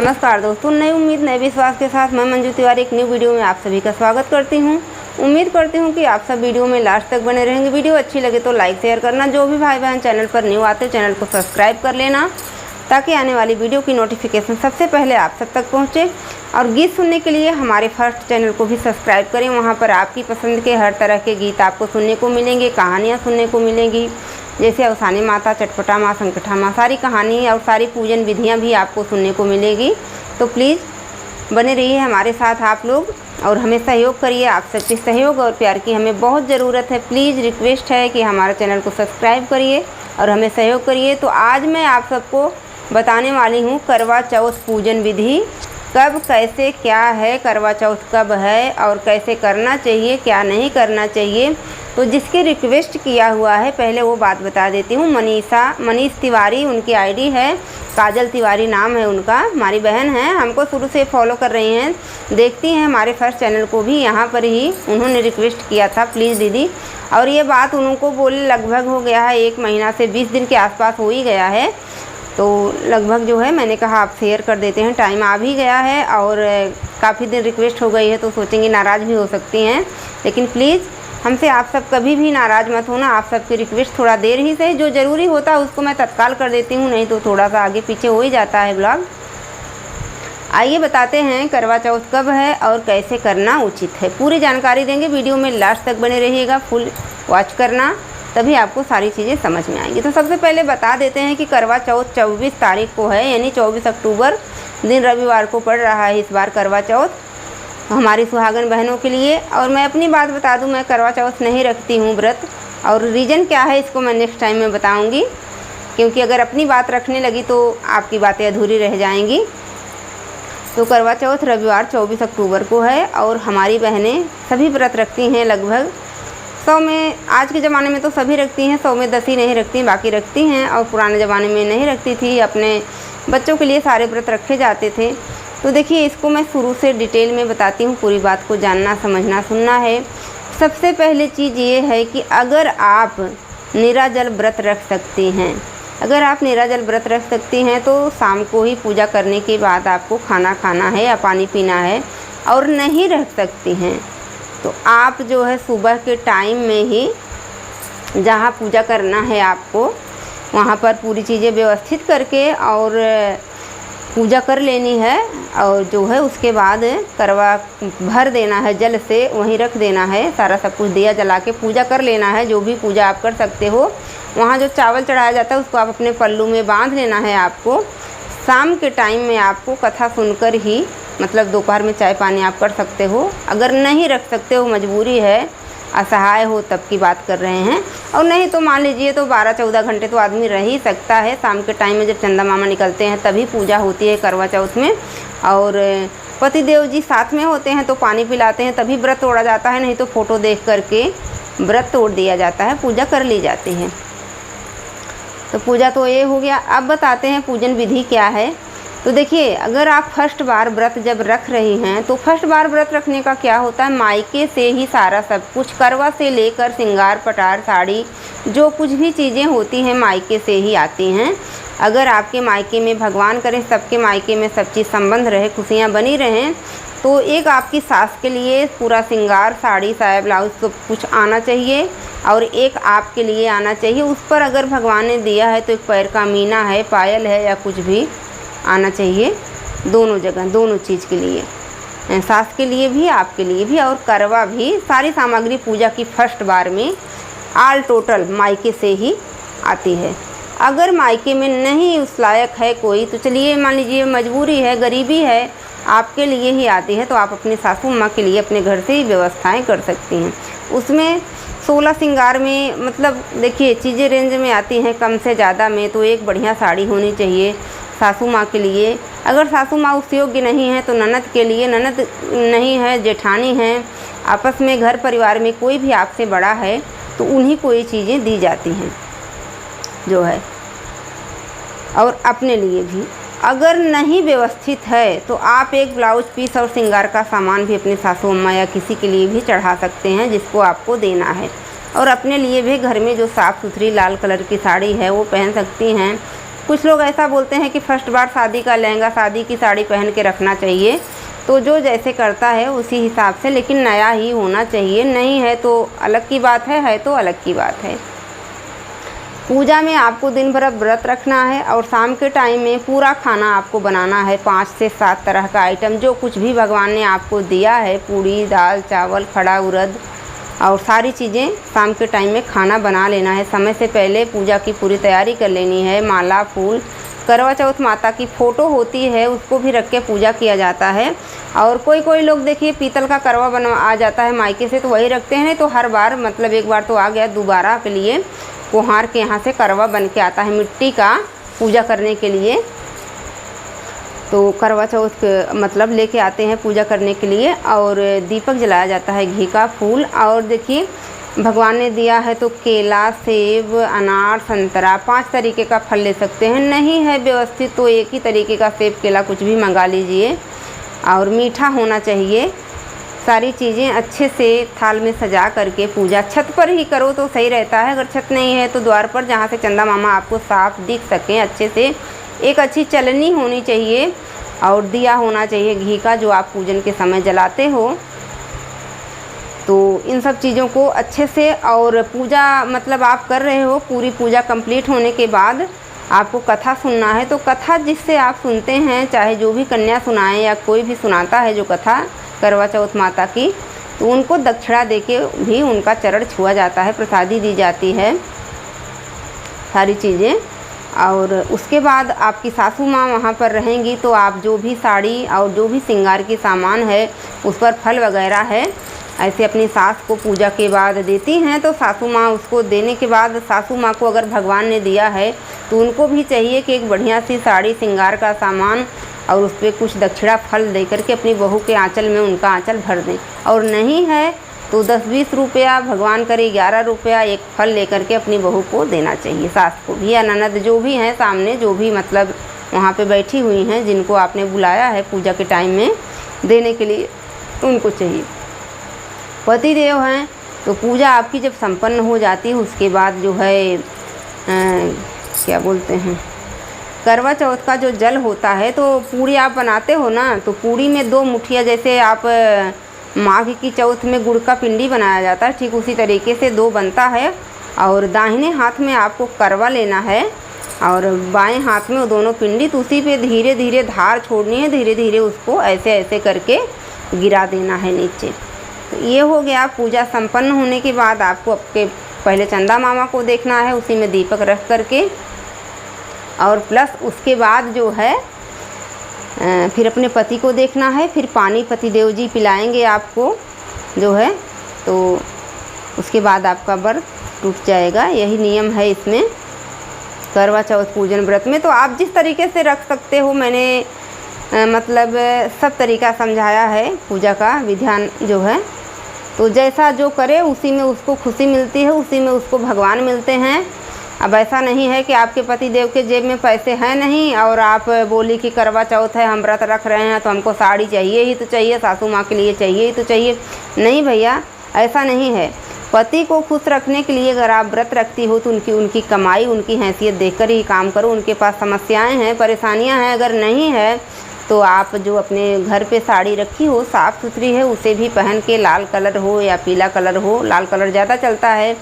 नमस्कार दोस्तों, नई उम्मीद नए विश्वास के साथ मैं मंजू तिवारी एक न्यू वीडियो में आप सभी का स्वागत करती हूं। उम्मीद करती हूं कि आप सब वीडियो में लास्ट तक बने रहेंगे। वीडियो अच्छी लगे तो लाइक शेयर करना। जो भी भाई बहन चैनल पर न्यू आते चैनल को सब्सक्राइब कर लेना ताकि आने वाली वीडियो की नोटिफिकेशन सबसे पहले आप सब तक पहुँचे। और गीत सुनने के लिए हमारे फर्स्ट चैनल को भी सब्सक्राइब करें। वहाँ पर आपकी पसंद के हर तरह के गीत आपको सुनने को मिलेंगे, कहानियाँ सुनने को मिलेंगी, जैसे अवसानी माता, चटपटा माँ, संकटा माँ, सारी कहानी और सारी पूजन विधियाँ भी आपको सुनने को मिलेगी। तो प्लीज़ बने रहिए हमारे साथ आप लोग और हमें सहयोग करिए। आप सबके सहयोग और प्यार की हमें बहुत ज़रूरत है। प्लीज़ रिक्वेस्ट है कि हमारे चैनल को सब्सक्राइब करिए और हमें सहयोग करिए। तो आज मैं आप सबको बताने वाली हूँ करवा चौथ पूजन विधि कब, कैसे, क्या है, करवा चौथ कब है और कैसे करना चाहिए, क्या नहीं करना चाहिए। तो जिसके रिक्वेस्ट किया हुआ है पहले वो बात बता देती हूँ। मनीष तिवारी उनकी आईडी है, काजल तिवारी नाम है उनका, हमारी बहन है, हमको शुरू से फॉलो कर रही हैं, देखती हैं हमारे फर्स्ट चैनल को भी। यहाँ पर ही उन्होंने रिक्वेस्ट किया था प्लीज़ दीदी, और ये बात उनको बोले लगभग हो गया है 1 महीना से 20 दिन के आसपास हो ही गया है। तो लगभग जो है मैंने कहा आप शेयर कर देते हैं, टाइम आ भी गया है और काफ़ी दिन रिक्वेस्ट हो गई है तो सोचेंगे नाराज़ भी हो सकती हैं। लेकिन प्लीज़ हमसे आप सब कभी भी नाराज़ मत होना। आप सबकी रिक्वेस्ट थोड़ा देर ही से, जो ज़रूरी होता है उसको मैं तत्काल कर देती हूँ, नहीं तो थोड़ा सा आगे पीछे हो ही जाता है ब्लॉग। आइए बताते हैं करवा चौथ कब है और कैसे करना उचित है। पूरी जानकारी देंगे, वीडियो में लास्ट तक बने रहिएगा, फुल वॉच करना, तभी आपको सारी चीज़ें समझ में आएंगी। तो सबसे पहले बता देते हैं कि करवा चौथ 24 तारीख को है, यानी 24 अक्टूबर दिन रविवार को पड़ रहा है इस बार करवा चौथ हमारी सुहागन बहनों के लिए। और मैं अपनी बात बता दूं, मैं करवा चौथ नहीं रखती हूं व्रत, और रीज़न क्या है इसको मैं नेक्स्ट टाइम में बताऊंगी, क्योंकि अगर अपनी बात रखने लगी तो आपकी बातें अधूरी रह जाएंगी। तो करवा चौथ रविवार 24 अक्टूबर को है और हमारी बहनें सभी व्रत रखती हैं। लगभग 100 में, आज के ज़माने में तो सभी रखती हैं, 100 में 10 ही नहीं रखती, बाकी रखती हैं। और पुराने ज़माने में नहीं रखती थी, अपने बच्चों के लिए सारे व्रत रखे जाते थे। तो देखिए इसको मैं शुरू से डिटेल में बताती हूँ, पूरी बात को जानना, समझना, सुनना है। सबसे पहले चीज़ ये है कि अगर आप निराजल व्रत रख सकती हैं, अगर आप निराजल व्रत रख सकती हैं तो शाम को ही पूजा करने के बाद आपको खाना खाना है या पानी पीना है। और नहीं रख सकती हैं तो आप जो है सुबह के टाइम में ही जहाँ पूजा करना है आपको वहाँ पर पूरी चीज़ें व्यवस्थित करके और पूजा कर लेनी है। और जो है उसके बाद करवा भर देना है, जल से वहीं रख देना है, सारा सब कुछ दिया जला के पूजा कर लेना है। जो भी पूजा आप कर सकते हो, वहाँ जो चावल चढ़ाया जाता है उसको आप अपने पल्लू में बांध लेना है। आपको शाम के टाइम में आपको कथा सुनकर ही, मतलब दोपहर में चाय पानी आप कर सकते हो। अगर नहीं रख सकते हो, मजबूरी है, असहाय हो, तब की बात कर रहे हैं। और नहीं तो मान लीजिए तो 12-14 घंटे तो आदमी रह ही सकता है। शाम के टाइम में जब चंदा मामा निकलते हैं तभी पूजा होती है करवा चौथ में, और पतिदेव जी साथ में होते हैं तो पानी पिलाते हैं, तभी व्रत तोड़ा जाता है। नहीं तो फ़ोटो देख करके व्रत तोड़ दिया जाता है, पूजा कर ली जाती है। तो पूजा तो ये हो गया। अब बताते हैं पूजन विधि क्या है। तो देखिए अगर आप फर्स्ट बार व्रत जब रख रही हैं तो फर्स्ट बार व्रत रखने का क्या होता है, मायके से ही सारा सब कुछ, करवा से लेकर सिंगार पटार साड़ी जो कुछ भी चीज़ें होती हैं मायके से ही आती हैं। अगर आपके मायके में, भगवान करे सबके मायके में सब चीज़ संबंध रहे, खुशियाँ बनी रहें, तो एक आपकी सास के लिए पूरा सिंगार, साड़ी, साया, ब्लाउज सब कुछ आना चाहिए और एक आपके लिए आना चाहिए। उस पर अगर भगवान ने दिया है तो एक पैर का मीना है, पायल है या कुछ भी आना चाहिए। दोनों जगह, दोनों चीज़ के लिए, सास के लिए भी, आपके लिए भी, और करवा भी। सारी सामग्री पूजा की फर्स्ट बार में ऑल टोटल मायके से ही आती है। अगर मायके में नहीं उस लायक है कोई, तो चलिए मान लीजिए मजबूरी है, गरीबी है, आपके लिए ही आती है, तो आप अपने सासू माँ के लिए अपने घर से ही व्यवस्थाएं कर सकती हैं। उसमें 16 श्रृंगार में, मतलब देखिए चीज़ें रेंज में आती हैं कम से ज़्यादा में। तो एक बढ़िया साड़ी होनी चाहिए सासू माँ के लिए। अगर सासू माँ उस योग्य नहीं है तो ननद के लिए, ननद नहीं है, जेठानी है, आपस में घर परिवार में कोई भी आपसे बड़ा है तो उन्हीं को ये चीज़ें दी जाती हैं जो है। और अपने लिए भी अगर नहीं व्यवस्थित है तो आप एक ब्लाउज पीस और श्रृंगार का सामान भी अपनी सासू अम्मा या किसी के लिए भी चढ़ा सकते हैं जिसको आपको देना है। और अपने लिए भी घर में जो साफ़ सुथरी लाल कलर की साड़ी है वो पहन सकती हैं। कुछ लोग ऐसा बोलते हैं कि फर्स्ट बार शादी का लहंगा, शादी की साड़ी पहन के रखना चाहिए, तो जो जैसे करता है उसी हिसाब से, लेकिन नया ही होना चाहिए। नहीं है तो अलग की बात है तो अलग की बात है। पूजा में आपको दिन भर व्रत रखना है और शाम के टाइम में पूरा खाना आपको बनाना है, 5 से 7 तरह का आइटम, जो कुछ भी भगवान ने आपको दिया है, पूड़ी, दाल, चावल, खड़ा उड़द और सारी चीज़ें शाम के टाइम में खाना बना लेना है। समय से पहले पूजा की पूरी तैयारी कर लेनी है। माला, फूल, करवा चौथ माता की फ़ोटो होती है, उसको भी रख के पूजा किया जाता है। और कोई लोग देखिए पीतल का करवा बना आ जाता है मायके से, तो वही रखते हैं। तो हर बार मतलब एक बार तो आ गया, दोबारा के लिए कुम्हार के यहाँ से करवा बन के आता है मिट्टी का, पूजा करने के लिए। तो करवा चौथ मतलब लेके आते हैं पूजा करने के लिए। और दीपक जलाया जाता है घी का, फूल। और देखिए भगवान ने दिया है तो केला, सेब, अनार, संतरा, 5 तरीके का फल ले सकते हैं। नहीं है व्यवस्थित तो एक ही तरीके का सेब, केला कुछ भी मंगा लीजिए। और मीठा होना चाहिए। सारी चीज़ें अच्छे से थाल में सजा करके पूजा छत पर ही करो तो सही रहता है। अगर छत नहीं है तो द्वार पर, जहाँ से चंदा मामा आपको साफ दिख सकें अच्छे से। एक अच्छी चलनी होनी चाहिए और दिया होना चाहिए घी का, जो आप पूजन के समय जलाते हो। तो इन सब चीज़ों को अच्छे से, और पूजा मतलब आप कर रहे हो, पूरी पूजा कंप्लीट होने के बाद आपको कथा सुनना है। तो कथा जिससे आप सुनते हैं, चाहे जो भी कन्या सुनाए या कोई भी सुनाता है जो कथा करवा चौथ माता की, तो उनको दक्षिणा देके भी उनका चरण छुआ जाता है, प्रसादी दी जाती है, सारी चीज़ें। और उसके बाद आपकी सासू माँ वहाँ पर रहेंगी, तो आप जो भी साड़ी और जो भी श्रृंगार की सामान है उस पर फल वगैरह है, ऐसे अपनी सास को पूजा के बाद देती हैं। तो सासू माँ उसको देने के बाद, सासू माँ को अगर भगवान ने दिया है तो उनको भी चाहिए कि एक बढ़िया सी साड़ी, श्रृंगार का सामान और उस पर कुछ दक्षिणा फल दे करके अपनी बहू के आंचल में उनका आंचल भर दें। और नहीं है तो 10-20 रुपया, भगवान करे 11 रुपया, एक फल लेकर के अपनी बहू को देना चाहिए, सास को भी या ननद जो भी हैं सामने, जो भी मतलब वहाँ पे बैठी हुई हैं, जिनको आपने बुलाया है पूजा के टाइम में देने के लिए, उनको चाहिए। पति देव हैं तो पूजा आपकी जब संपन्न हो जाती है, उसके बाद जो है क्या बोलते हैं, करवा चौथ का जो जल होता है, तो पूड़ी आप बनाते हो ना, तो पूड़ी में 2 मुठियाँ, जैसे आप माघ की चौथ में गुड़ का पिंडी बनाया जाता है, ठीक उसी तरीके से 2 बनता है। और दाहिने हाथ में आपको करवा लेना है और बाएं हाथ में वो दोनों पिंडी, तो उसी पे धीरे धीरे धार छोड़नी है, धीरे धीरे उसको ऐसे ऐसे करके गिरा देना है नीचे। तो ये हो गया। पूजा संपन्न होने के बाद आपको आपके पहले चंदा मामा को देखना है, उसी में दीपक रख करके, और प्लस उसके बाद जो है फिर अपने पति को देखना है। फिर पानी पति देव जी पिलाएंगे आपको जो है, तो उसके बाद आपका व्रत टूट जाएगा। यही नियम है इसमें करवा चौथ पूजन व्रत में। तो आप जिस तरीके से रख सकते हो, मैंने मतलब सब तरीका समझाया है पूजा का विधान जो है। तो जैसा जो करे उसी में उसको खुशी मिलती है, उसी में उसको भगवान मिलते हैं। अब ऐसा नहीं है कि आपके पति देव के जेब में पैसे हैं नहीं और आप बोली कि करवा चौथ है, हम व्रत रख रहे हैं तो हमको साड़ी चाहिए ही तो चाहिए, सासू माँ के लिए चाहिए ही तो चाहिए। नहीं भैया, ऐसा नहीं है। पति को खुश रखने के लिए अगर आप व्रत रखती हो तो उनकी कमाई, उनकी हैसियत देखकर ही काम करो। उनके पास समस्याएं हैं, परेशानियां हैं, अगर नहीं है तो आप जो अपने घर पे साड़ी रखी हो, साफ़ सुथरी है, उसे भी पहन के, लाल कलर हो या पीला कलर हो, लाल कलर ज़्यादा चलता है।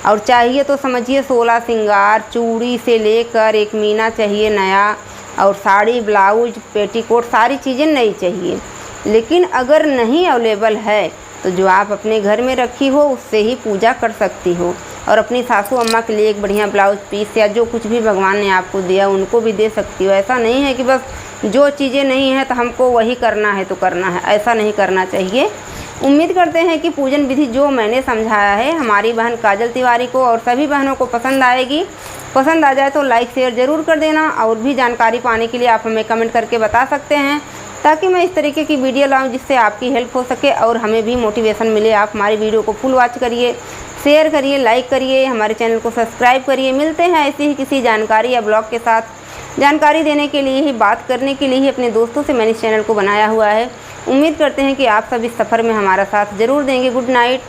और चाहिए तो समझिए 16 श्रृंगार, चूड़ी से लेकर एक मीना चाहिए नया, और साड़ी, ब्लाउज, पेटीकोट, सारी चीज़ें नई चाहिए। लेकिन अगर नहीं अवेलेबल है तो जो आप अपने घर में रखी हो उससे ही पूजा कर सकती हो। और अपनी सासू अम्मा के लिए एक बढ़िया ब्लाउज पीस या जो कुछ भी भगवान ने आपको दिया उनको भी दे सकती हो। ऐसा नहीं है कि बस जो चीज़ें नहीं हैं तो हमको वही करना है तो करना है, ऐसा नहीं करना चाहिए। उम्मीद करते हैं कि पूजन विधि जो मैंने समझाया है हमारी बहन काजल तिवारी को और सभी बहनों को पसंद आएगी। पसंद आ जाए तो लाइक शेयर ज़रूर कर देना। और भी जानकारी पाने के लिए आप हमें कमेंट करके बता सकते हैं, ताकि मैं इस तरीके की वीडियो लाऊं जिससे आपकी हेल्प हो सके और हमें भी मोटिवेशन मिले। आप हमारी वीडियो को फुल वॉच करिए, शेयर करिए, लाइक करिए, हमारे चैनल को सब्सक्राइब करिए। मिलते हैं ऐसी ही किसी जानकारी या ब्लॉग के साथ। जानकारी देने के लिए ही, बात करने के लिए ही अपने दोस्तों से मैंने इस चैनल को बनाया हुआ है। उम्मीद करते हैं कि आप सब इस सफ़र में हमारा साथ ज़रूर देंगे। Good night.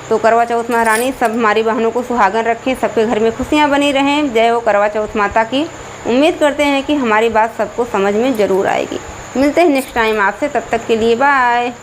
तो करवा चौथ महारानी सब हमारी बहनों को सुहागन रखें, सबके घर में खुशियाँ बनी रहें। जय हो करवा चौथ माता की। उम्मीद करते हैं कि हमारी बात सबको समझ में ज़रूर आएगी। मिलते हैं नेक्स्ट टाइम आपसे, तब तक के लिए बाय।